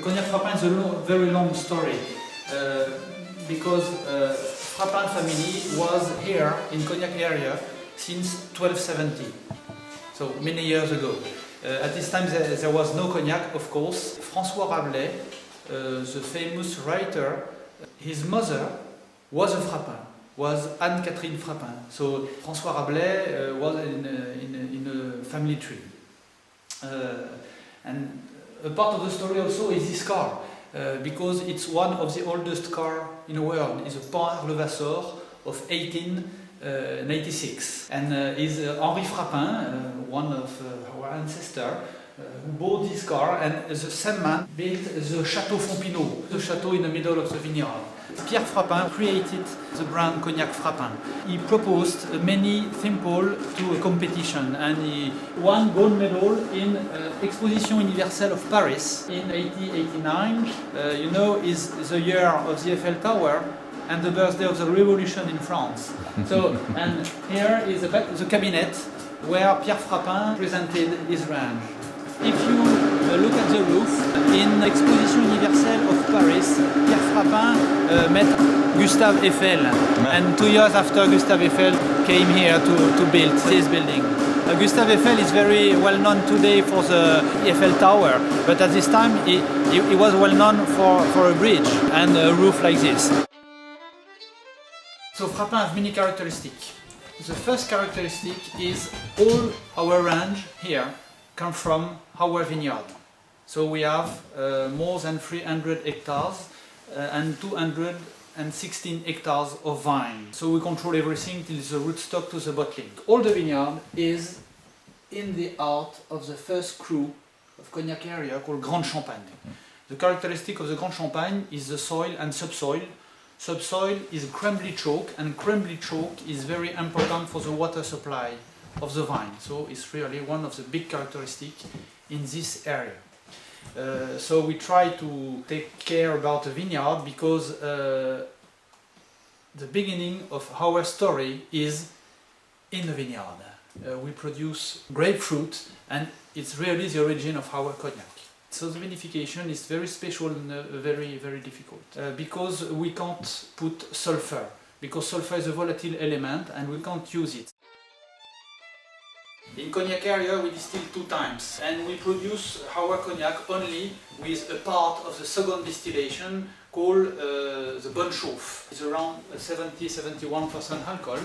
Cognac Frapin is a very long story because Frapin family was here in Cognac area since 1270, so many years ago. At this time there was no cognac, of course. François Rabelais, the famous writer, his mother was a Frapin, was Anne-Catherine Frapin. So François Rabelais was in a family tree. And a part of the story also is this car, because it's one of the oldest cars in the world. It's a Pont Levasseur of 1896, and is Henri Frapin, one of our ancestors, who bought this car, and the same man built the Château Fontpinault, the chateau in the middle of the vineyard. Pierre Frapin created the brand Cognac Frapin. He proposed many samples to a competition, and he won gold medal in Exposition Universelle of Paris in 1889. You know, is the year of the Eiffel Tower and the birthday of the Revolution in France. So, and here is the cabinet where Pierre Frapin presented his range. If you look at the roof, in Exposition Universelle of Paris, Pierre Frapin met Gustave Eiffel, and 2 years after Gustave Eiffel came here to build this building. Gustave Eiffel is very well known today for the Eiffel Tower, but at this time he was well known for a bridge and a roof like this. So Frapin has many characteristics. The first characteristic is all our range here come from our vineyard. So we have more than 300 hectares and 216 hectares of vine. So we control everything till the rootstock to the bottling. All the vineyard is in the heart of the first cru of Cognac area called Grande Champagne. The characteristic of the Grande Champagne is the soil and subsoil. Subsoil is crumbly chalk, and crumbly chalk is very important for the water supply of the vine. So it's really one of the big characteristics in this area. So we try to take care about the vineyard because the beginning of our story is in the vineyard. We produce grapefruit, and it's really the origin of our cognac. So the vinification is very special and very difficult because we can't put sulfur, because sulfur is a volatile element and we can't use it. In Cognac area we distill 2 times, and we produce our cognac only with a part of the second distillation called the bonne chauffe. It's around 70–71% alcohol,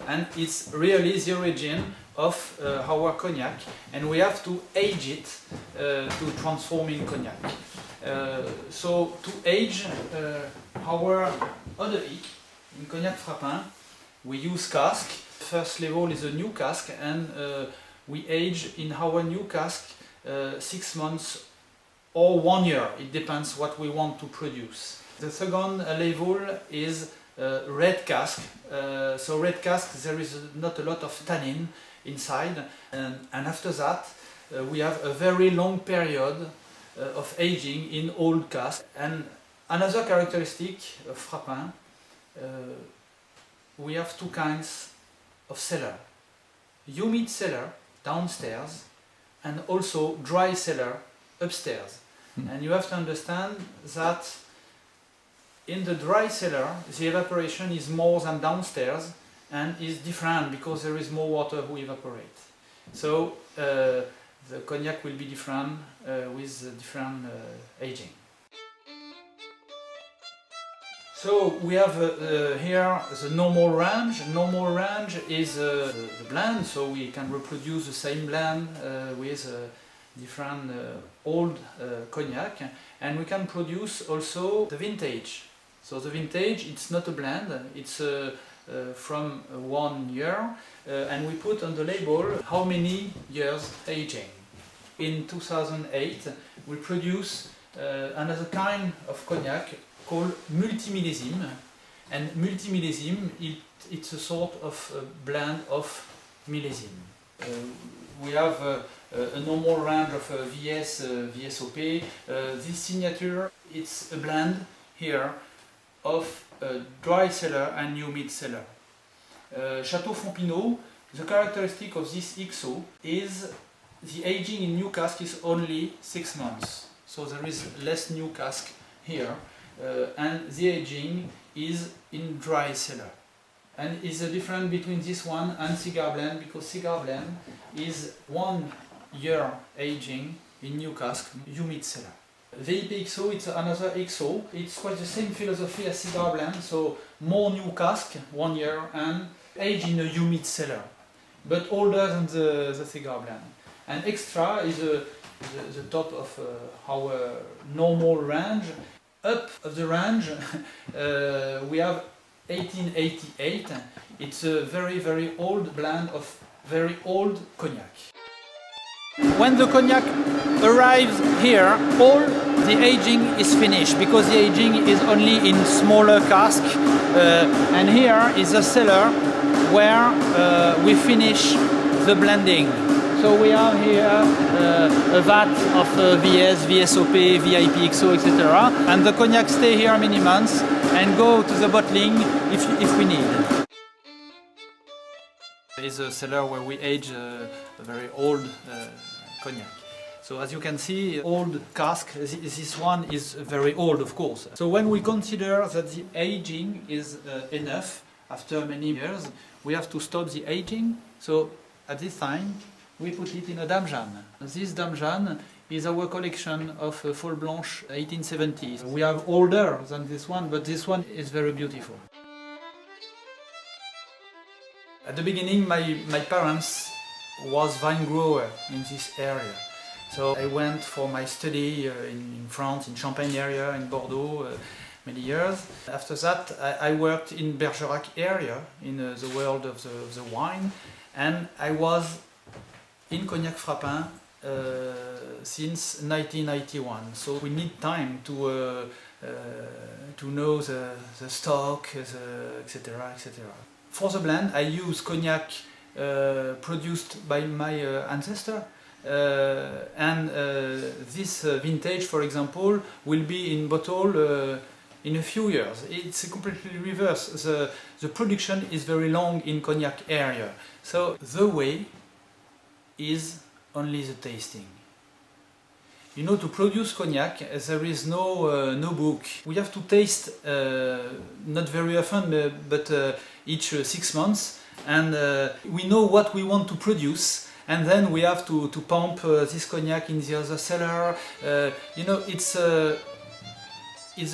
and it's really the origin of our cognac, and we have to age it to transform in cognac. So to age our eau de vie in Cognac Frapin, we use cask. First level is a new cask, and we age in our new cask 6 months or 1 year. It depends what we want to produce. The second level is red cask. So red cask, there is not a lot of tannin inside, and after that we have a very long period of aging in old cask. And another characteristic of Frapin, we have 2 kinds of cellar: humid cellar downstairs and also dry cellar upstairs. And you have to understand that in the dry cellar the evaporation is more than downstairs and is different because there is more water who evaporate. So the cognac will be different with different aging. So we have here the normal range. Normal range is the blend, so we can reproduce the same blend with different old cognac, and we can produce also the vintage. So the vintage, it's not a blend, it's from 1 year, and we put on the label how many years aging. In 2008 we produce another kind of cognac called multimillésime, and multimillésime, it's a sort of blend of millésime. We have a normal range of VS, VSOP. This signature, it's a blend here of dry cellar and humid cellar. Château Fontpinault, the characteristic of this XO is the aging in new cask is only 6 months. so there is less new cask here, and the aging is in dry cellar. And is the difference between this one and cigar blend, because cigar blend is 1 year aging in new cask, humid cellar. VIP XO, it's another XO. It's quite the same philosophy as cigar blend, so more new cask, 1 year, and aged in a humid cellar, but older than the cigar blend. And extra is the top of our normal range. Up of the range, we have 1888. It's a very, very old blend of very old cognac. When the cognac arrives here, all the aging is finished, because the aging is only in smaller cask, and here is a cellar where we finish the blending. So we have here a vat of VS, VSOP, VIP XO, etc. And the cognac stay here many months and go to the bottling if we need. There is a cellar where we age a very old cognac. So as you can see, old cask, this one is very old, of course. So when we consider that the aging is enough after many years, we have to stop the aging. So at this time, we put it in a Dame Jeanne. This Dame Jeanne is our collection of Folle Blanche 1870s. We have older than this one, but this one is very beautiful. At the beginning, my parents was vine grower in this area. So I went for my study in France, in Champagne area, in Bordeaux, many years. After that, I worked in Bergerac area, in the world of the wine, and I was in Cognac Frapin since 1991. So we need time to know the stock, etc., etc. For the blend, I use cognac produced by my ancestor. And this vintage, for example, will be in bottle in a few years. It's completely reverse. The production is very long in cognac area. So the way is only the tasting. You know, to produce cognac, there is no book. We have to taste not very often, but each 6 months, and we know what we want to produce. And then we have to pump this cognac in the other cellar. You know, it's a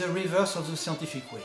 reverse of the scientific way.